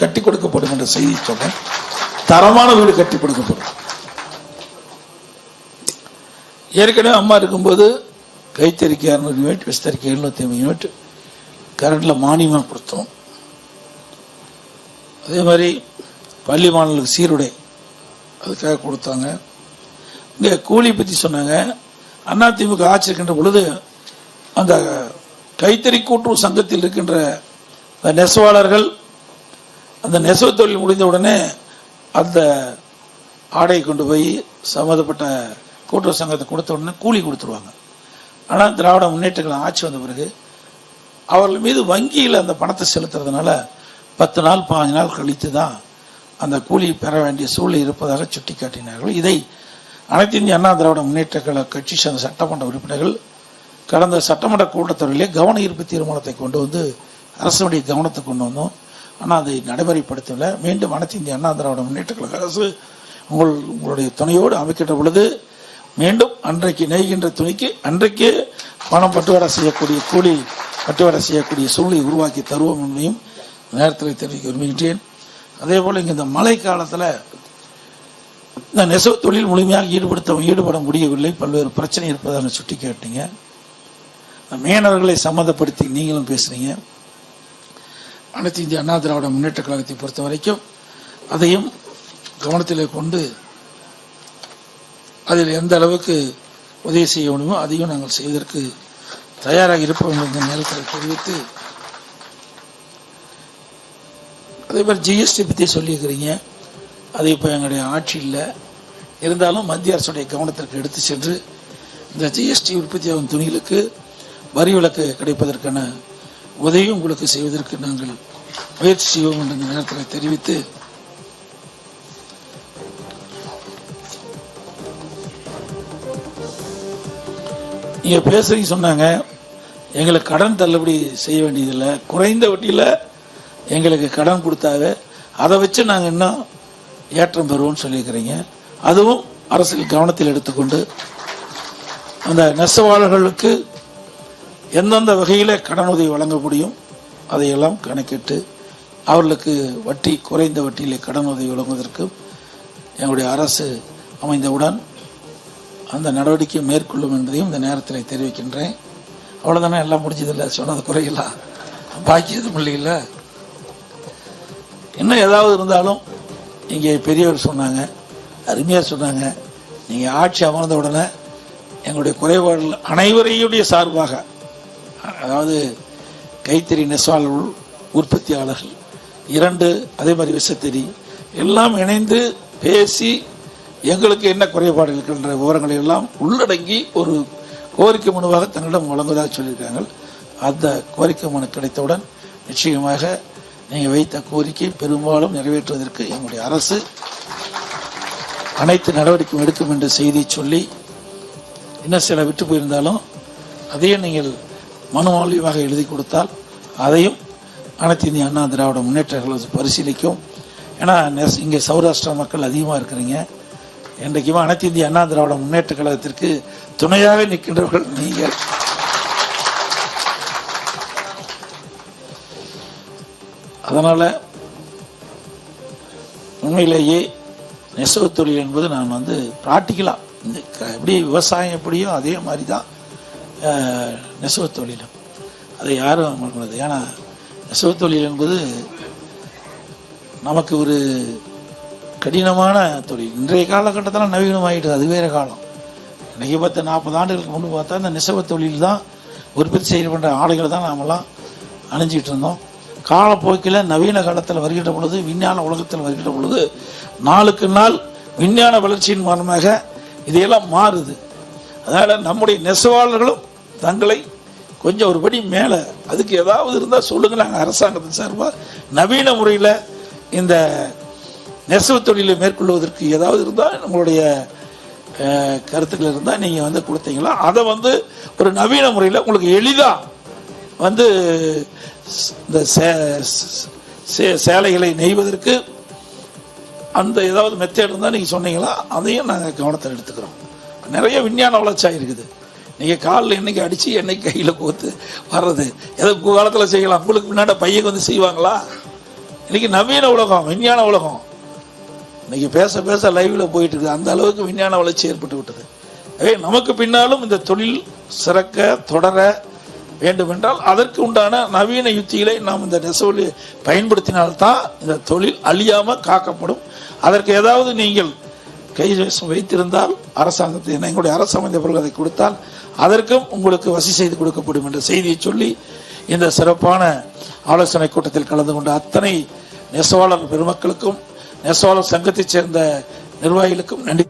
கட்டி கொடுக்கப்படும் என்ற செய்தி சொன்னேன். தரமான வீடு கட்டி கொடுக்கப்படும். ஏற்கனவே அம்மா இருக்கும்போது கைத்தறிக்கு 200 யூனிட், விஸ்தறிக்கு 750 யூனிட் கரண்டில் மானியமாக கொடுத்தோம். அதே மாதிரி பள்ளி மாணவர்களுக்கு சீருடை அதுக்காக கொடுத்தாங்க. இங்கே கூலி பற்றி சொன்னாங்க. அதிமுக ஆட்சி இருக்கின்ற பொழுது அந்த கைத்தறி கூட்டுறவு சங்கத்தில் இருக்கின்ற அந்த நெசவாளர்கள் அந்த நெசவு தொழில் முடிந்த உடனே அந்த ஆடையை கொண்டு போய் சம்மந்தப்பட்ட கூட்டுறவு சங்கத்தை கொடுத்த உடனே கூலி கொடுத்துருவாங்க. ஆனால் திராவிட முன்னேற்ற கழகம் ஆட்சி வந்த பிறகு அவர்கள் மீது வங்கியில் அந்த பணத்தை செலுத்துறதுனால 10 நாள் 15 நாள் கழித்து தான் அந்த கூலி பெற வேண்டிய சூழ்நிலை இருப்பதாக சுட்டி காட்டினார்கள். இதை அனைத்து இந்திய அண்ணா திராவிட முன்னேற்ற கழக கட்சி சேர்ந்த சட்டமன்ற உறுப்பினர்கள் கடந்த சட்டமன்ற கூட்டத்தொடரிலே கவன ஈர்ப்பு தீர்மானத்தை கொண்டு வந்து அரசுடைய கவனத்தை கொண்டு வந்தோம். ஆனால் அதை நடைமுறைப்படுத்தவில்லை. மீண்டும் அனைத்து இந்திய அண்ணா திராவிட முன்னேற்ற கழக அரசு உங்களுடைய துணையோடு அமைக்கின்ற பொழுது மீண்டும் அன்றைக்கு நெய்கின்ற துணிக்கு அன்றைக்கு பணம் பட்டுவாடா செய்யக்கூடிய கூலி பட்டுவாடா செய்யக்கூடிய சூழ்நிலை உருவாக்கி தருவோம் என்பதையும் நேரத்தில் தெரிவிக்க விரும்புகின்றேன். அதே போல் இங்கே இந்த மழை காலத்தில் இந்த நெசவு தொழில் முழுமையாக ஈடுபட முடியவில்லை. பல்வேறு பிரச்சனை இருப்பதாக சுட்டி காட்டிங்க. மீனவர்களை சம்மந்தப்படுத்தி நீங்களும் பேசுறீங்க. அனைத்து இந்திய அண்ணா திராவிட முன்னேற்ற கழகத்தை பொறுத்த வரைக்கும் அதையும் கவனத்தில் கொண்டு அதில் எந்த அளவுக்கு உதவி செய்ய முடியுமோ அதையும் நாங்கள் செய்வதற்கு தயாராக இருப்போம் என்ற நேரத்தில் தெரிவித்து, அதே மாதிரி ஜிஎஸ்டி பற்றி சொல்லியிருக்கிறீங்க. அது இப்போ எங்களுடைய ஆட்சி இல்லை, இருந்தாலும் மத்திய அரசுடைய கவனத்திற்கு எடுத்து சென்று இந்த ஜிஎஸ்டி உற்பத்தியாகும் துணிகளுக்கு வரி விலக்கு கிடைப்பதற்கான உதவி உங்களுக்கு செய்வதற்கு நாங்கள் முயற்சி செய்வோம் என்ற நேரத்தில் தெரிவித்து, நீங்க பேசுறீங்க சொன்னாங்க எங்களுக்கு கடன் தள்ளுபடி செய்ய வேண்டியதில்லை, குறைந்த வட்டியில் எங்களுக்கு கடன் கொடுத்தாவே அதை வச்சு நாங்கள் இன்னும் ஏற்றம் பெறுவோம்னு சொல்லியிருக்கிறீங்க. அதுவும் அரசியல் கவனத்தில் எடுத்துக்கொண்டு அந்த நெசவாளர்களுக்கு எந்தெந்த வகையில் கடன் உதவி வழங்க முடியும் அதையெல்லாம் கணக்கிட்டு அவர்களுக்கு வட்டி குறைந்த வட்டியில் கடன் உதவி வழங்குவதற்கு எங்களுடைய அரசு அமைந்தவுடன் அந்த நடவடிக்கை மேற்கொள்ளும் என்பதையும் இந்த நேரத்தில் தெரிவிக்கின்றேன். அவ்வளோதானே, எல்லாம் முடிஞ்சதில்லை, சொன்னது குறையலாம், பாக்கி எதுவும் இல்லையில்ல. இன்னும் ஏதாவது இருந்தாலும் இங்கே பெரியவர் சொன்னாங்க, அருமையாக சொன்னாங்க. நீங்கள் ஆட்சி அமர்ந்த உடனே எங்களுடைய குறைபாடுகள் அனைவரையுடைய சார்பாக, அதாவது கைத்தறி நெசவாளர்கள் உற்பத்தியாளர்கள் 2 அதே மாதிரி விசைத்தறி எல்லாம் இணைந்து பேசி எங்களுக்கு என்ன குறைபாடு இருக்கின்ற விவரங்களை எல்லாம் உள்ளடங்கி ஒரு கோரிக்கை மனுவாக தங்களிடம் வழங்குவதாக சொல்லியிருக்காங்க. அந்த கோரிக்கை மனு கிடைத்தவுடன் நிச்சயமாக நீங்கள் வைத்த கோரிக்கை பெரும்பாலும் நிறைவேற்றுவதற்கு எங்களுடைய அரசு அனைத்து நடவடிக்கையும் எடுக்கும் என்ற செய்தியை சொல்லி, இன்னும் சில விட்டு போயிருந்தாலும் அதையும் நீங்கள் மனு மூலியமாக எழுதி கொடுத்தால் அதையும் அனைத்து இந்திய அண்ணா திராவிட முன்னேற்ற கழகம் பரிசீலிக்கும். ஏன்னா இங்கே சௌராஷ்டிரா மக்கள் அதிகமாக இருக்கிறீங்க. என்றைக்குமே அனைத்து இந்திய அண்ணா திராவிட முன்னேற்ற கழகத்திற்கு துணையாக நிற்கின்றவர்கள் நீங்கள். அதனால உண்மையிலேயே நெசவு தொழில் என்பது நான் பிராக்டிக்கலா எப்படி விவசாயம் எப்படியோ அதே மாதிரி தான் நெசவு தொழிலும். அதை யாரும் மறக்கூடாது. ஏன்னா நெசவு தொழில் என்பது நமக்கு ஒரு கடினமான தொழில். இன்றைய காலகட்டத்தில் நவீனமாகிட்டு, அது வேறு காலம். இன்றைக்கி 40 ஆண்டுகளுக்கு முன்பு பார்த்தா இந்த நெசவு தொழில் தான் உற்பத்தி செய்யப்படுற ஆடைகளை தான் நாமெல்லாம் அணிஞ்சிக்கிட்டு இருந்தோம். காலப்போக்கில் நவீன காலத்தில் வருகின்ற பொழுது, விஞ்ஞான உலகத்தில் வருகின்ற பொழுது நாளுக்கு நாள் விஞ்ஞான வளர்ச்சியின் மூலமாக இதையெல்லாம் மாறுது. அதனால் நம்முடைய நெசவாளர்களும் தங்களை கொஞ்சம் ஒரு படி மேலே, அதுக்கு ஏதாவது இருந்தால் சொல்லுங்கள், நாங்கள் அரசாங்கத்தின் சார்பாக நவீன முறையில் இந்த நெசவு தொழிலை மேற்கொள்வதற்கு ஏதாவது இருந்தால் நம்மளுடைய கருத்துக்கள் இருந்தால் நீங்கள் கொடுத்தீங்களா, அதை ஒரு நவீன முறையில் உங்களுக்கு எளிதாக இந்த சேலைகளை நெய்வதற்கு அந்த ஏதாவது மெத்தேட் இருந்தால் நீங்கள் சொன்னீங்களா, அதையும் நாங்கள் கவனத்தில் எடுத்துக்கிறோம். நிறைய விஞ்ஞான வளர்ச்சியாக இருக்குது. நீங்கள் காலில் என்னைக்கு அடித்து என்னைக்கு கையில் கோத்து வர்றது ஏதோ காலத்தில் செய்யலாம். உங்களுக்கு முன்னாடி பையன் செய்வாங்களா? இன்னைக்கு நவீன உலகம், விஞ்ஞான உலகம், இன்னைக்கு பேச பேச லைவ்ல போயிட்டு இருக்கு. அந்த அளவுக்கு விஞ்ஞான வளர்ச்சி ஏற்பட்டு விட்டது. நமக்கு பின்னாலும் இந்த தொழில் சிறக்க தொடர வேண்டும் என்றால் அதற்கு உண்டான நவீன யுத்திகளை நாம் இந்த நெசவுல பயன்படுத்தினால்தான் இந்த தொழில் அழியாம காக்கப்படும். அதற்கு ஏதாவது நீங்கள் கைவசம் வைத்திருந்தால் அரசாங்கத்தை, எங்களுடைய அரசாங்க பொருள் அதை கொடுத்தால் அதற்கும் உங்களுக்கு வசதி செய்து கொடுக்கப்படும் என்ற செய்தியை சொல்லி இந்த சிறப்பான ஆலோசனை கூட்டத்தில் கலந்து கொண்ட அத்தனை நெசவாளர் பெருமக்களுக்கும் நெசவாளர் சங்கத்தைச் சேர்ந்த நிர்வாகிகளுக்கும் நன்றி.